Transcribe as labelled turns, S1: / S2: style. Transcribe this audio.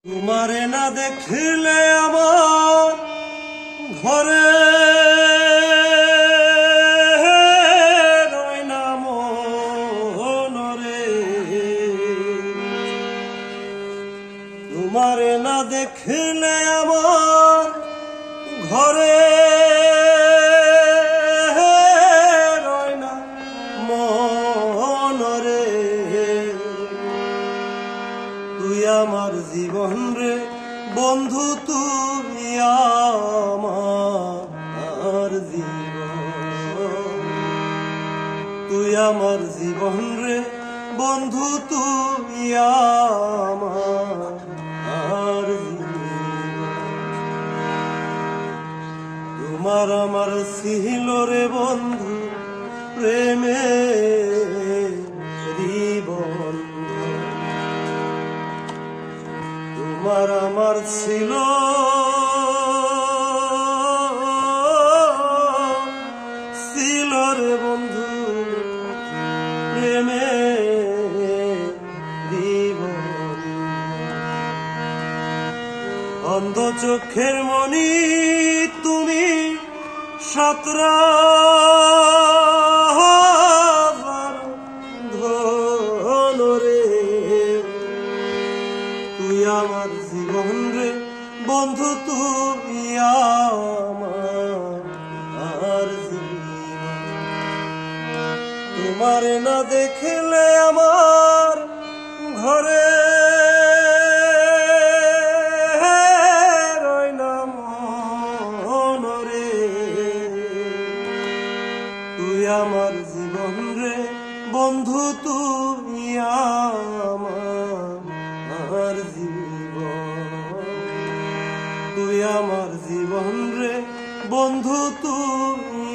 S1: তোমারে না দেখলে আমার ঘরে রয় না মনরে, তোমারে না দেখলে আমার ঘরে রয় না মনরে। তুই আমার জীবন রে বন্ধু, তুই আমার জীবন, তুই আমার জীবন রে বন্ধু, তুই আমার জীবন। তোমার আমার ছিল রে বন্ধু প্রেমে জীবন, তোমার আমার ছিল রে বন্ধু প্রেমে জীবন। অন্ধ চোখের মনি তুমি সতরা ধনরে, তুই আমার জীবন রে বন্ধু, তুই আমার জীবন। তোমারে না দেখলে আমার ঘরে রয় না মনরে, তুই আমার জীবন রে বন্ধু, তুই আমার জীবন, তুই আমার জীবন রে বন্ধু, তুই